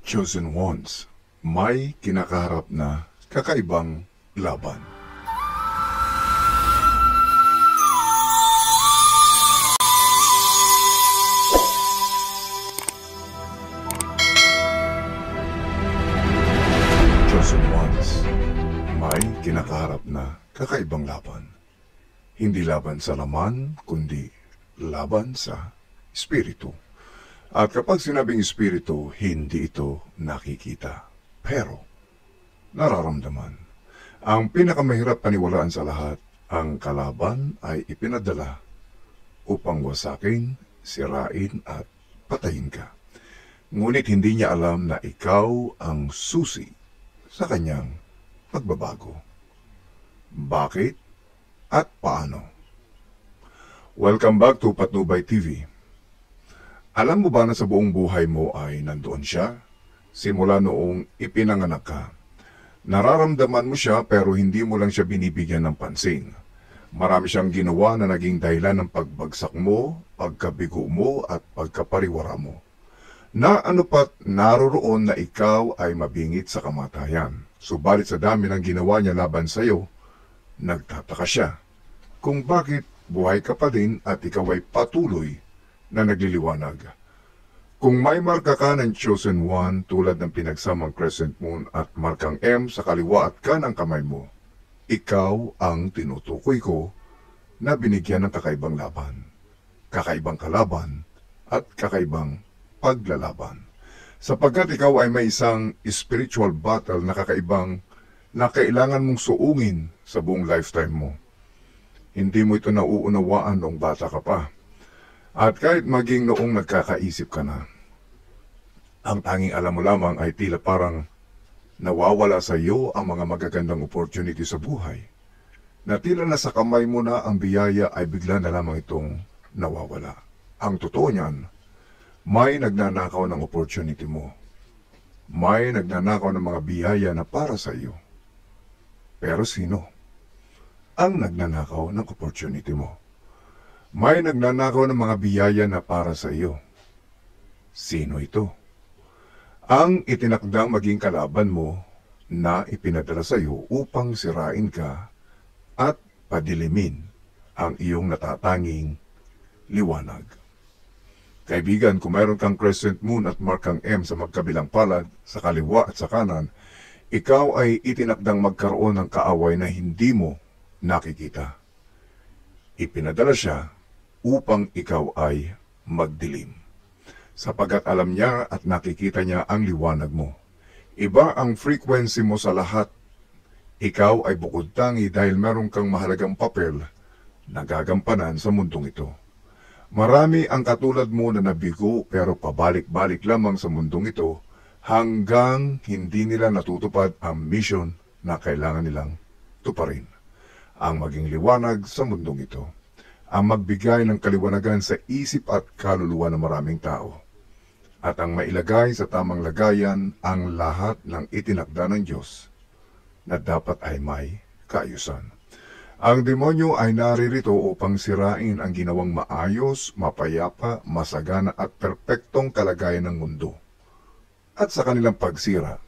Chosen ones, may kinakaharap na kakaibang laban. Chosen ones, may kinakaharap na kakaibang laban. Hindi laban sa laman, kundi laban sa espiritu. At kapag sinabing espiritu, hindi ito nakikita, pero nararamdaman. Ang pinakamahirap paniwalaan sa lahat, ang kalaban ay ipinadala upang wasakin, sirain at patayin ka. Ngunit hindi niya alam na ikaw ang susi sa kanyang pagbabago. Bakit at paano? Welcome back to Patnubay TV. Alam mo ba na sa buong buhay mo ay nandoon siya? Simula noong ipinanganak ka. Nararamdaman mo siya pero hindi mo lang siya binibigyan ng pansin. Marami siyang ginawa na naging dahilan ng pagbagsak mo, pagkabigo mo at pagkapariwara mo. Na ano pat naroroon na ikaw ay mabingit sa kamatayan. Subalit sa dami ng ginawa niya laban sa iyo, nagtataka siya kung bakit buhay ka pa din at ikaw ay patuloy na nagliliwanag. Kung may marka ka ng Chosen One tulad ng pinagsamang Crescent Moon at markang M sa kaliwa at kanang kamay mo, ikaw ang tinutukoy ko na binigyan ng kakaibang laban, kakaibang kalaban at kakaibang paglalaban. Sapagkat ikaw ay may isang spiritual battle na kakaibang na kailangan mong suungin sa buong lifetime mo. Hindi mo ito nauunawaan noong bata ka pa. At kahit maging noong nagkakaisip ka na, ang tanging alam mo lamang ay tila parang nawawala sa iyo ang mga magagandang opportunity sa buhay. Na tila na sa kamay mo na ang biyaya ay bigla na lamang itong nawawala. Ang totoo niyan, may nagnanakaw ng opportunity mo. May nagnanakaw ng mga biyaya na para sa iyo. Pero sino ang nagnanakaw ng opportunity mo? May nagnanakaw ng mga biyaya na para sa iyo. Sino ito? Ang itinakdang maging kalaban mo na ipinadala sa iyo upang sirain ka at padilimin ang iyong natatanging liwanag. Kaibigan, kung mayroon kang Crescent Moon at markang M sa magkabilang palad, sa kaliwa at sa kanan, ikaw ay itinakdang magkaroon ng kaaway na hindi mo nakikita. Ipinadala siya upang ikaw ay magdilim. Sapagat alam niya at nakikita niya ang liwanag mo. Iba ang frequency mo sa lahat. Ikaw ay bukod tangi dahil meron kang mahalagang papel na gagampanan sa mundong ito. Marami ang katulad mo na nabigo pero pabalik-balik lamang sa mundong ito hanggang hindi nila natutupad ang mission na kailangan nilang tuparin. Ang maging liwanag sa mundong ito. Ang magbigay ng kaliwanagan sa isip at kaluluwa ng maraming tao. At ang mailagay sa tamang lagayan ang lahat ng itinakda ng Diyos na dapat ay may kaayusan. Ang demonyo ay naririto upang sirain ang ginawang maayos, mapayapa, masagana at perpektong kalagayan ng mundo. At sa kanilang pagsira,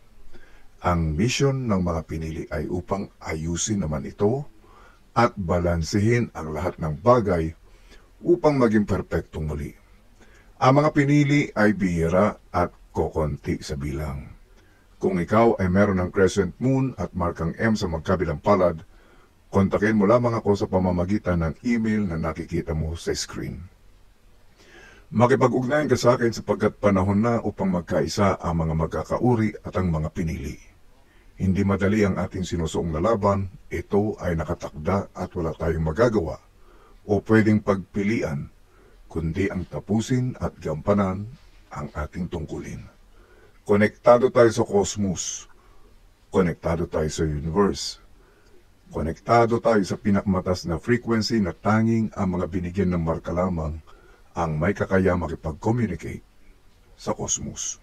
ang misyon ng mga pinili ay upang ayusin naman ito at balansehin ang lahat ng bagay upang maging perpektong muli. Ang mga pinili ay bihira at kokonti sa bilang. Kung ikaw ay meron ng Crescent Moon at markang M sa magkabilang palad, kontakin mo lamang ako sa pamamagitan ng email na nakikita mo sa screen. Makipag-ugnayan ka sa akin sapagkat panahon na upang magkaisa ang mga magkakauri at ang mga pinili. Hindi madali ang ating sinusuong na laban, ito ay nakatakda at wala tayong magagawa o pwedeng pagpilian, kundi ang tapusin at gampanan ang ating tungkulin. Konektado tayo sa cosmos, konektado tayo sa universe, konektado tayo sa pinakamatas na frequency na tanging ang mga binigyan ng marka lamang ang may kakaya makipag-communicate sa cosmos.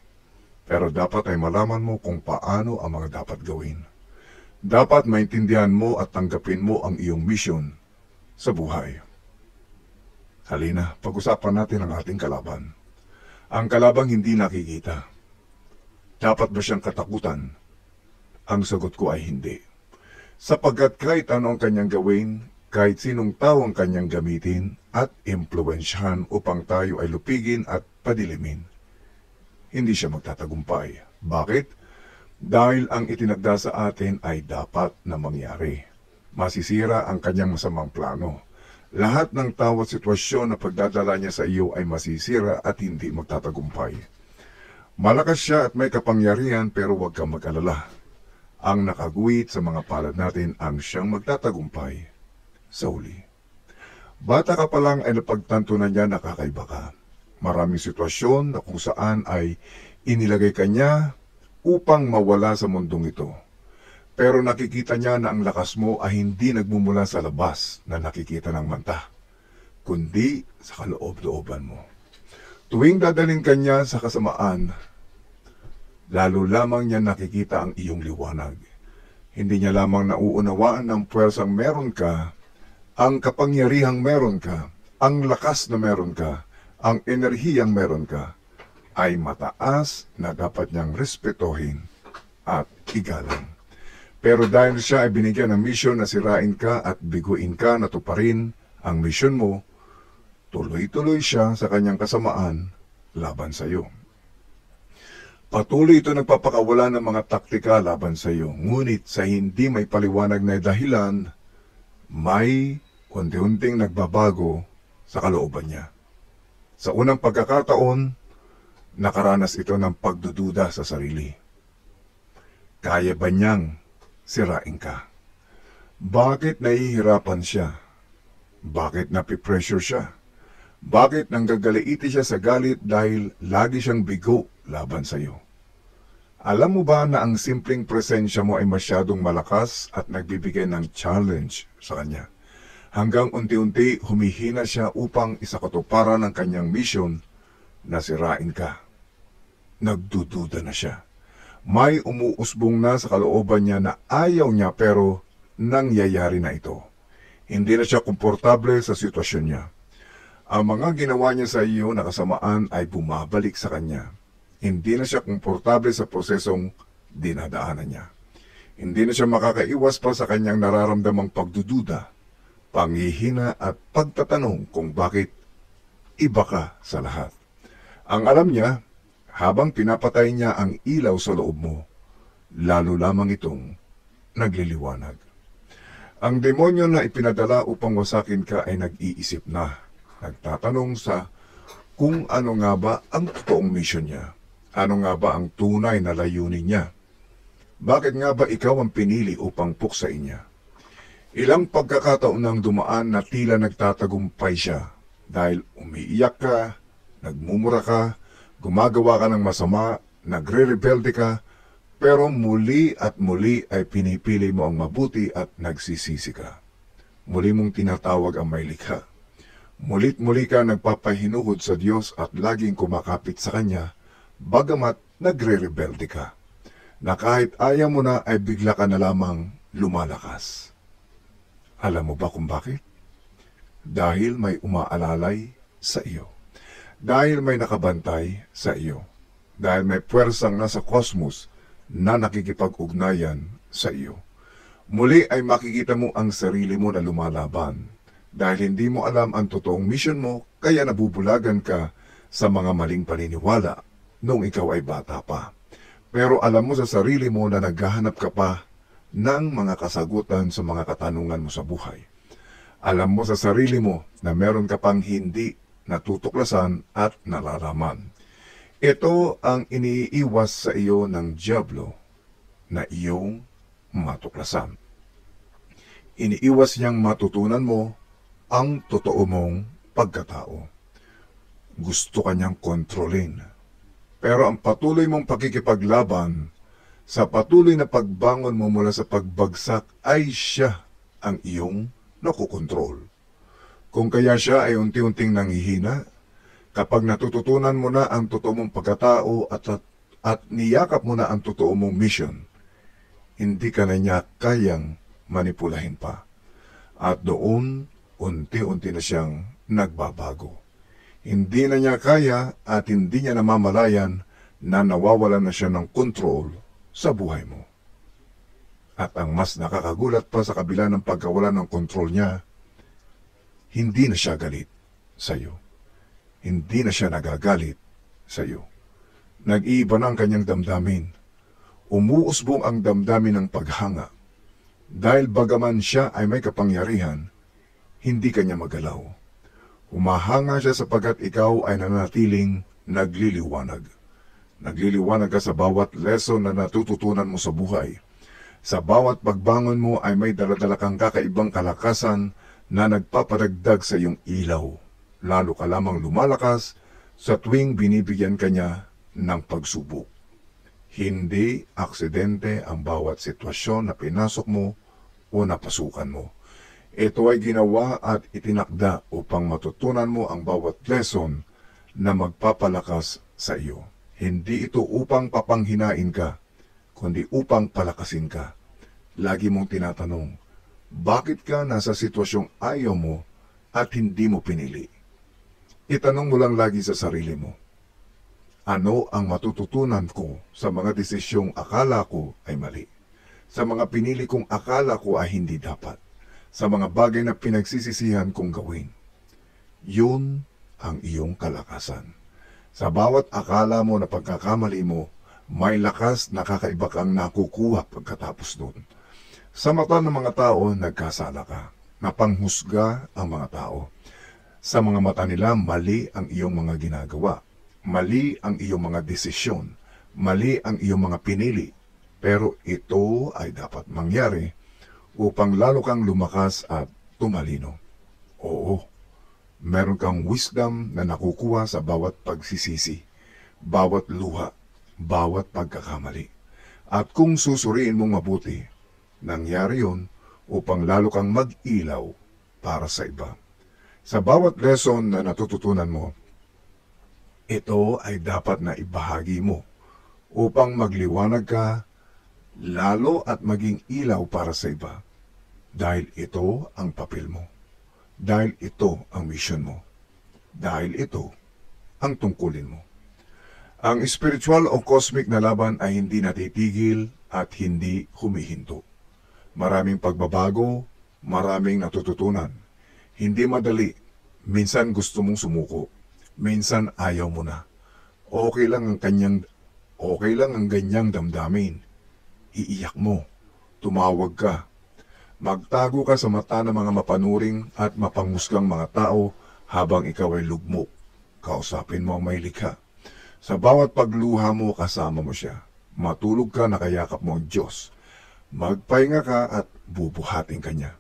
Pero dapat ay malaman mo kung paano ang mga dapat gawin. Dapat maintindihan mo at tanggapin mo ang iyong mission sa buhay. Halina, pag-usapan natin ang ating kalaban. Ang kalabang hindi nakikita. Dapat ba siyang katakutan? Ang sagot ko ay hindi. Sapagkat kahit ano ang kanyang gawin, kahit sinong tao ang kanyang gamitin at impluwensyahan upang tayo ay lupigin at padilimin, hindi siya magtatagumpay. Bakit? Dahil ang itinagda sa atin ay dapat na mangyari. Masisira ang kanyang masamang plano. Lahat ng tao at sitwasyon na pagdadala niya sa iyo ay masisira at hindi magtatagumpay. Malakas siya at may kapangyarihan pero huwag kang mag-alala. Ang nakaguhit sa mga palad natin ang siyang magtatagumpay sa huli. Bata ka pa lang ay napagtanto na niya na kakaiba ka. Maraming sitwasyon na kung saan ay inilagay ka niya upang mawala sa mundong ito. Pero nakikita niya na ang lakas mo ay hindi nagmumula sa labas na nakikita ng mata, kundi sa kaloob-looban mo. Tuwing dadalhin ka niya sa kasamaan, lalo lamang niya nakikita ang iyong liwanag. Hindi niya lamang nauunawaan ang puwersang meron ka, ang kapangyarihang meron ka, ang lakas na meron ka, ang enerhiyang meron ka, ay mataas na dapat niyang respetuhin at igalang. Pero dahil siya ay binigyan ng misyon na sirain ka at biguin ka na tuparin ang misyon mo, tuloy-tuloy siya sa kanyang kasamaan laban sa iyo. Patuloy ito nagpapakawala ng mga taktika laban sa iyo, ngunit sa hindi may paliwanag na dahilan, may unti-unting nagbabago sa kalooban niya. Sa unang pagkakataon, nakaranas ito ng pagdududa sa sarili. Kaya ba niyang sirain ka? Bakit nahihirapan siya? Bakit napipressure siya? Bakit nanggagaliiti siya sa galit dahil lagi siyang bigo laban sa iyo? Alam mo ba na ang simpleng presensya mo ay masyadong malakas at nagbibigay ng challenge sa kanya? Hanggang unti-unti humihina siya upang isakatuparan ang kanyang mission na sirain ka. Nagdududa na siya. May umuusbong na sa kalooban niya na ayaw niya pero nangyayari na ito. Hindi na siya komportable sa sitwasyon niya. Ang mga ginawa niya sa iyo na kasamaan ay bumabalik sa kanya. Hindi na siya komportable sa prosesong dinadaanan niya. Hindi na siya makakaiwas pa sa kanyang nararamdamang pagdududa, panghihina at pagtatanong kung bakit iba ka sa lahat. Ang alam niya, habang pinapatay niya ang ilaw sa loob mo, lalo lamang itong nagliliwanag. Ang demonyo na ipinadala upang wasakin ka ay nag-iisip na, nagtatanong sa kung ano nga ba ang totoong mission niya. Ano nga ba ang tunay na layunin niya? Bakit nga ba ikaw ang pinili upang puksain niya? Ilang pagkakataon nang dumaan na tila nagtatagumpay siya dahil umiiyak ka, nagmumura ka, gumagawa ka ng masama, nagre-rebelde ka, pero muli at muli ay pinipili mo ang mabuti at nagsisisi ka. Muli mong tinatawag ang may likha. Mulit-muli ka nagpapahinuhod sa Diyos at laging kumakapit sa Kanya, bagamat nagre-rebelde ka, na kahit ayaw mo na ay bigla ka na lamang lumalakas. Alam mo ba kung bakit? Dahil may umaalalay sa iyo. Dahil may nakabantay sa iyo. Dahil may puwersang nasa kosmos na nakikipag-ugnayan sa iyo. Muli ay makikita mo ang sarili mo na lumalaban. Dahil hindi mo alam ang totoong mission mo, kaya nabubulagan ka sa mga maling paniniwala nung ikaw ay bata pa. Pero alam mo sa sarili mo na naghahanap ka pa ng mga kasagutan sa mga katanungan mo sa buhay. Alam mo sa sarili mo na meron ka pang hindi natutuklasan at nalalaman. Ito ang iniiwas sa iyo ng dyablo na iyong matuklasan. Iniiwas niyang matutunan mo ang totoo mong pagkatao. Gusto kanyang kontrolin. Pero ang patuloy mong pakikipaglaban, sa patuloy na pagbangon mo mula sa pagbagsak, ay siya ang iyong nakukontrol. Kung kaya siya ay unti-unting nanghihina, kapag natututunan mo na ang totoo mong pagkatao at niyakap mo na ang totoo mong mission, hindi ka na niya kayang manipulahin pa. At doon, unti-unti na siyang nagbabago. Hindi na niya kaya at hindi niya namamalayan na nawawalan na siya ng kontrol sa buhay mo. At ang mas nakakagulat pa sa kabila ng pagkawala ng kontrol niya, hindi na siya galit sa iyo. Hindi na siya nagagalit sa iyo. Nag-iiba na ang kanyang damdamin. Umuusbong ang damdamin ng paghanga. Dahil bagaman siya ay may kapangyarihan, hindi kanya magalaw. Humahanga siya sapagkat ikaw ay nanatiling nagliliwanag. Nagliliwanag ka sa bawat lesson na natututunan mo sa buhay. Sa bawat pagbangon mo ay may daladala kang kakaibang kalakasan na nagpapadagdag sa iyong ilaw. Lalo ka lamang lumalakas sa tuwing binibigyan ka niya ng pagsubok. Hindi aksidente ang bawat sitwasyon na pinasok mo o napasukan mo. Ito ay ginawa at itinakda upang matutunan mo ang bawat lesson na magpapalakas sa iyo. Hindi ito upang papanghinain ka, kundi upang palakasin ka. Lagi mong tinatanong, bakit ka nasa sitwasyong ayaw mo at hindi mo pinili? Itanong mo lang lagi sa sarili mo, ano ang matututunan ko sa mga desisyong akala ko ay mali? Sa mga pinili kong akala ko ay hindi dapat? Sa mga bagay na pinagsisisihan kong gawin? Yun ang iyong kalakasan. Sa bawat akala mo na pagkakamali mo, may lakas na kakaiba kang nakukuha pagkatapos nun. Sa mata ng mga tao, nagkasala ka. Napanghusga ang mga tao. Sa mga mata nila, mali ang iyong mga ginagawa. Mali ang iyong mga desisyon. Mali ang iyong mga pinili. Pero ito ay dapat mangyari upang lalo kang lumakas at tumalino. Oo, meron kang wisdom na nakukuha sa bawat pagsisisi, bawat luha, bawat pagkakamali. At kung susuriin mong mabuti, nangyari yun upang lalo kang mag-ilaw para sa iba. Sa bawat lesson na natututunan mo, ito ay dapat na ibahagi mo upang magliwanag ka lalo at maging ilaw para sa iba. Dahil ito ang papel mo. Dahil ito ang mission mo. Dahil ito ang tungkulin mo. Ang spiritual o cosmic na laban ay hindi natitigil at hindi humihinto. Maraming pagbabago, maraming natututunan. Hindi madali. Minsan gusto mong sumuko. Minsan ayaw mo na. Okay lang ang ganyang damdamin. Iiyak mo. Tumawag ka. Magtago ka sa mata ng mga mapanuring at mapanghusgang mga tao habang ikaw ay lugmok. Kausapin mo ang may likha. Sa bawat pagluha mo, kasama mo siya. Matulog ka, nakayakap mo ang Diyos. Magpahinga ka at bubuhatin ka niya.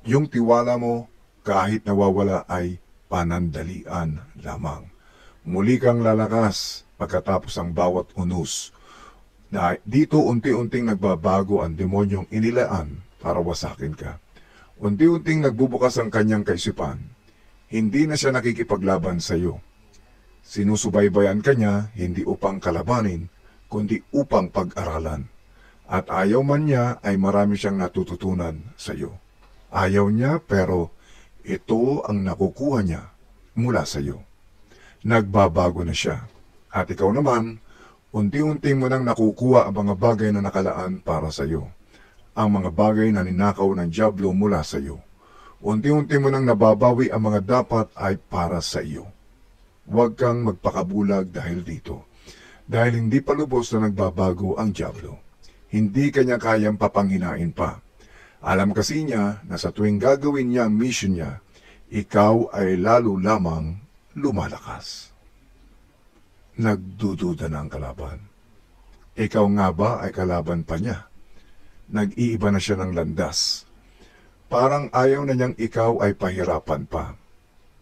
Yung tiwala mo, kahit nawawala ay panandalian lamang. Muli kang lalakas pagkatapos ang bawat unos. Dito unti-unting nagbabago ang demonyong inilaan para wasakin ka. Unti-unting nagbubukas ang kanyang kaisipan. Hindi na siya nakikipaglaban sa iyo. Sinusubaybayan ka niya hindi upang kalabanin, kundi upang pag-aralan. At ayaw man niya ay marami siyang natututunan sa iyo. Ayaw niya pero ito ang nakukuha niya mula sa iyo. Nagbabago na siya. At ikaw naman, unti-unti mo nang nakukuha ang mga bagay na nakalaan para sa iyo. Ang mga bagay na ninakaw ng dyablo mula sa iyo. Unti-unti mo nang nababawi ang mga dapat ay para sa iyo. Huwag kang magpakabulag dahil dito. Dahil hindi pa lubos na nagbabago ang dyablo. Hindi kanya kayang papanghinain pa. Alam kasi niya na sa tuwing gagawin niya ang mission niya, ikaw ay lalo lamang lumalakas. Nagdududa na ang kalaban. Ikaw nga ba ay kalaban pa niya? Nag-iiba na siya ng landas. Parang ayaw na niyang ikaw ay pahirapan pa.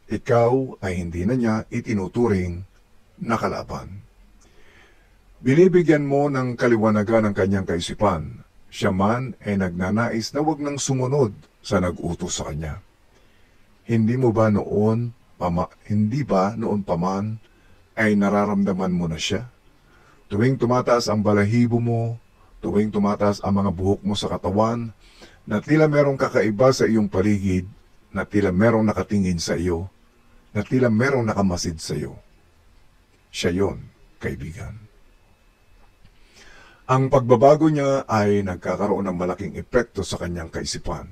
Ikaw ay hindi na niya itinuturing na kalaban. Binibigyan mo ng kaliwanagan ang kanyang kaisipan. Siya man ay nagnanais na wag nang sumunod sa nag-utos sa kanya. Hindi ba noon pa man ay nararamdaman mo na siya? Tuwing tumataas ang balahibo mo, tuwing tumataas ang mga buhok mo sa katawan, na tila merong kakaiba sa iyong paligid, na tila merong nakatingin sa iyo, na tila merong nakamasid sa iyo. Siya yon, kaibigan. Ang pagbabago niya ay nagkakaroon ng malaking epekto sa kanyang kaisipan.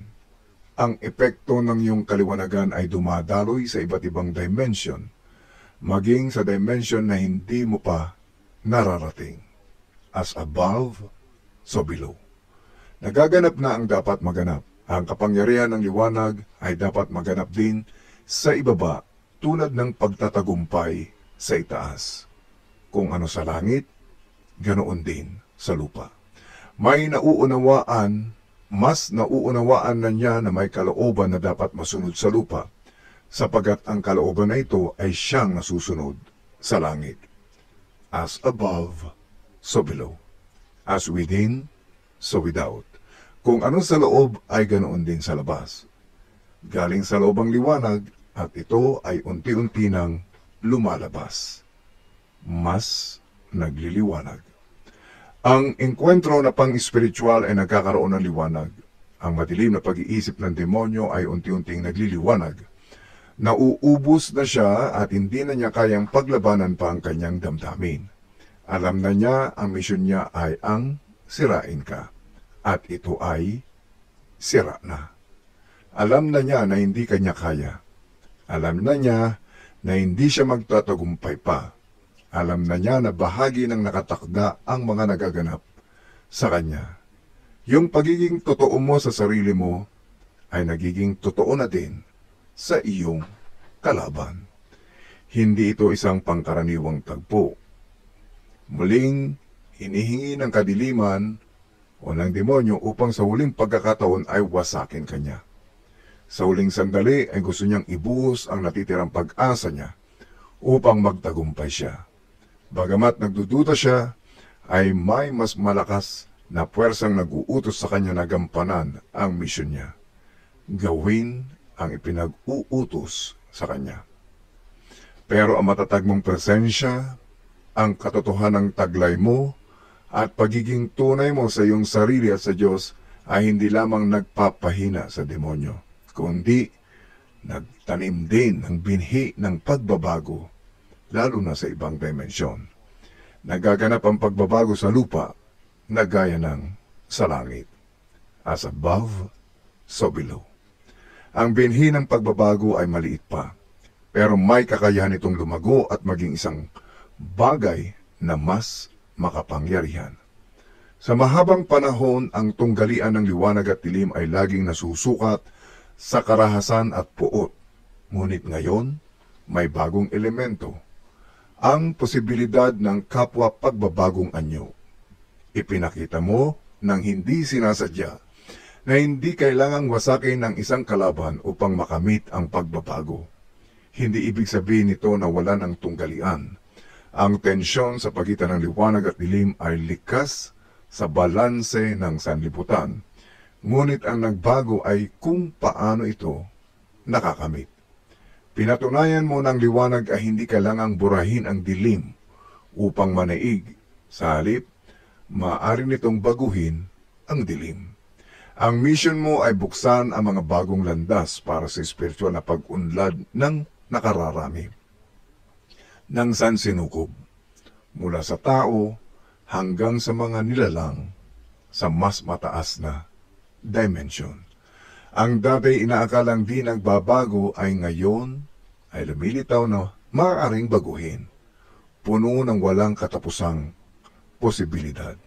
Ang epekto ng iyong kaliwanagan ay dumadaloy sa iba't ibang dimension, maging sa dimension na hindi mo pa nararating. As above, so below. Nagaganap na ang dapat maganap. Ang kapangyarihan ng liwanag ay dapat maganap din sa ibaba tulad ng pagtatagumpay sa itaas. Kung ano sa langit, ganoon din sa lupa. May nauunawaan, mas nauunawaan na niya na may kalooban na dapat masunod sa lupa, sapagat ang kalooban na ito ay siyang nasusunod sa langit. As above, so below. As within, so without. Kung ano sa loob ay ganoon din sa labas. Galing sa loob ang liwanag at ito ay unti-unti nang lumalabas. Mas nagliliwanag. Ang engkwentro na pang-espiritual ay nagkakaroon ng liwanag. Ang madilim na pag-iisip ng demonyo ay unti-unting nagliliwanag. Nauubos na siya at hindi na niya kayang paglabanan pa ang kanyang damdamin. Alam na niya ang misyon niya ay ang sirain ka. At ito ay sira na. Alam na niya na hindi kanya kaya. Alam na niya na hindi siya magtatagumpay pa. Alam na niya na bahagi ng nakatakda ang mga nagaganap sa kanya. Yung pagiging totoo mo sa sarili mo ay nagiging totoo na din sa iyong kalaban. Hindi ito isang pangkaraniwang tagpo. Muling hinihingi ng kadiliman o ng demonyo upang sa huling pagkakataon ay wasakin kanya. Sa huling sandali ay gusto niyang ibuhos ang natitirang pag-asa niya upang magtagumpay siya. Bagamat nagdududa siya, ay may mas malakas na puwersang nag-uutos sa kanya na gampanan ang misyon niya. Gawin ang ipinag-uutos sa kanya. Pero ang matatag mong presensya, ang katotohanang taglay mo, at pagiging tunay mo sa iyong sarili at sa Diyos ay hindi lamang nagpapahina sa demonyo, kundi nagtanim din ng binhi ng pagbabago, lalo na sa ibang dimensyon. Nagaganap ang pagbabago sa lupa na gaya ng sa langit. As above, so below. Ang binhi ng pagbabago ay maliit pa, pero may kakayahan itong lumago at maging isang bagay na mas makapangyarihan. Sa mahabang panahon, ang tunggalian ng liwanag at dilim ay laging nasusukat sa karahasan at puot. Ngunit ngayon, may bagong elemento. Ang posibilidad ng kapwa pagbabagong anyo. Ipinakita mo nang hindi sinasadya na hindi kailangang wasakin ng isang kalaban upang makamit ang pagbabago. Hindi ibig sabihin nito na wala ng tunggalian. Ang tensyon sa pagitan ng liwanag at dilim ay likas sa balanse ng sanlibutan. Ngunit ang nagbago ay kung paano ito nakakamit. Pinatunayan mo ng liwanag ay hindi kailangang burahin ang dilim upang manaig. Sa halip, maaari nitong baguhin ang dilim. Ang mission mo ay buksan ang mga bagong landas para sa espiritual na pag-unlad ng nakararami. Ng sansinukob, mula sa tao hanggang sa mga nilalang sa mas mataas na dimension. Ang dati inaakalang di nagbabago ay ngayon ay lumilitaw na maaaring baguhin, puno ng walang katapusang posibilidad.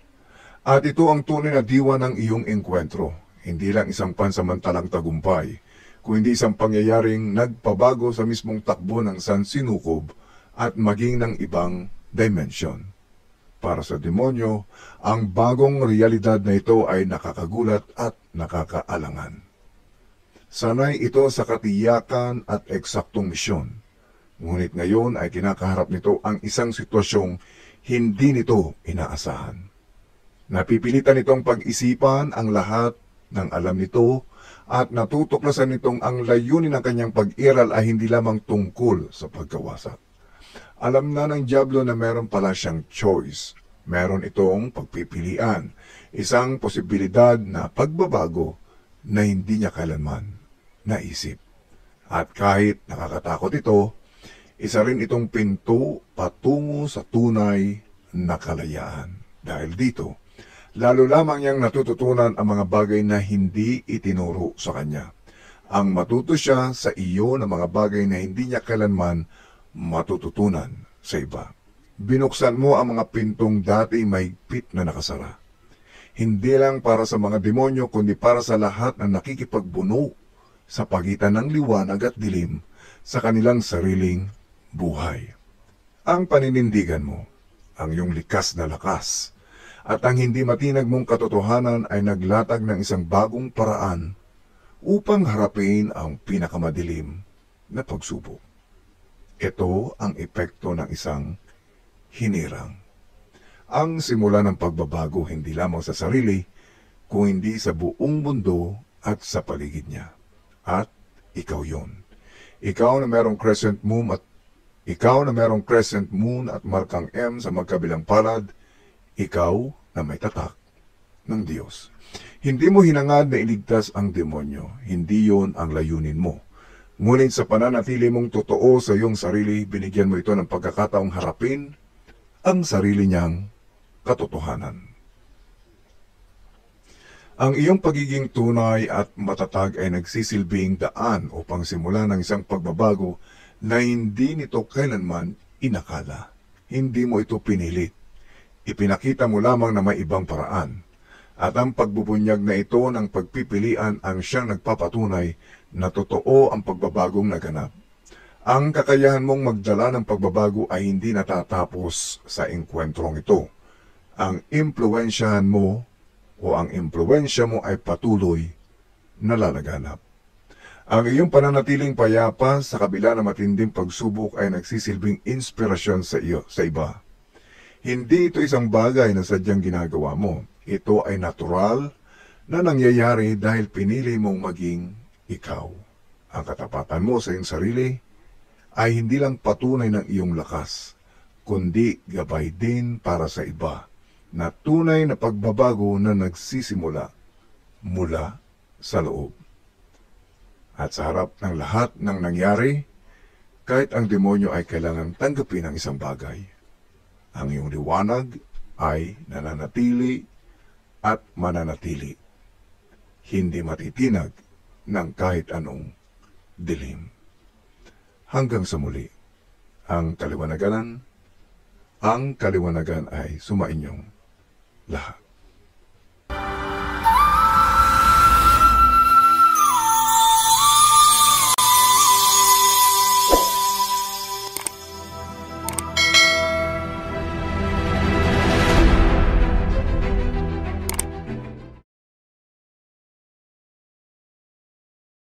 At ito ang tunay na diwa ng iyong engkwentro, hindi lang isang pansamantalang tagumpay, kundi isang pangyayaring nagpabago sa mismong takbo ng sansinukob at maging ng ibang dimension. Para sa demonyo, ang bagong realidad na ito ay nakakagulat at nakakaalangan. Sanay ito sa katiyakan at eksaktong misyon. Ngunit ngayon ay kinakaharap nito ang isang sitwasyong hindi nito inaasahan. Napipilitan nitong pag-isipan ang lahat ng alam nito at natutuklasan nitong ang layunin ng kanyang pag-iral ay hindi lamang tungkol sa pagkawasak. Alam na ng dyablo na meron pala siyang choice. Meron itong pagpipilian, isang posibilidad na pagbabago na hindi niya kailanman naisip. At kahit nakakatakot ito, isa rin itong pinto patungo sa tunay na kalayaan. Dahil dito, Lalo lamang niyang natututunan ang mga bagay na hindi itinuro sa kanya. Ang matuto siya sa iyo ng mga bagay na hindi niya kailanman matututunan sa iba. Binuksan mo ang mga pintong dati mahigpit na nakasara. Hindi lang para sa mga demonyo, kundi para sa lahat na nakikipagbuno sa pagitan ng liwanag at dilim sa kanilang sariling buhay. Ang paninindigan mo, ang iyong likas na lakas, at ang hindi matinag mong katotohanan ay naglatag ng isang bagong paraan upang harapin ang pinakamadilim na pagsubok. Ito ang epekto ng isang hinirang. Ang simula ng pagbabago hindi lamang sa sarili, kung hindi sa buong mundo at sa paligid niya. At ikaw yon. Ikaw na merong crescent moon at markang M sa magkabilang palad, ikaw na may tatak ng Diyos. Hindi mo hinangad na iligtas ang demonyo. Hindi yon ang layunin mo. Ngunit sa pananatili mong totoo sa iyong sarili, binigyan mo ito ng pagkakataong harapin ang sarili niyang katotohanan. Ang iyong pagiging tunay at matatag ay nagsisilbing daan upang simulan ng isang pagbabago na hindi nito kailanman inakala. Hindi mo ito pinilit. Ipinakita mo lamang na may ibang paraan. At ang pagbubunyag na ito ng pagpipilian ang siyang nagpapatunay na totoo ang pagbabagong naganap. Ang kakayahan mong magdala ng pagbabago ay hindi natatapos sa engkwentrong ito. Ang impluwensya mo ay patuloy na lalaganap. Ang iyong pananatiling payapa sa kabila ng matinding pagsubok ay nagsisilbing inspirasyon sa iba. Hindi ito isang bagay na sadyang ginagawa mo. Ito ay natural na nangyayari dahil pinili mong maging ikaw. Ang katapatan mo sa iyong sarili ay hindi lang patunay ng iyong lakas, kundi gabay din para sa iba na tunay na pagbabago na nagsisimula mula sa loob. At sa harap ng lahat ng nangyari, kahit ang demonyo ay kailangang tanggapin ang isang bagay, ang iyong liwanag ay nananatili at mananatili, hindi matitinag ng kahit anong dilim. Hanggang sa muli, ang kaliwanagan ay sumainyong lahat.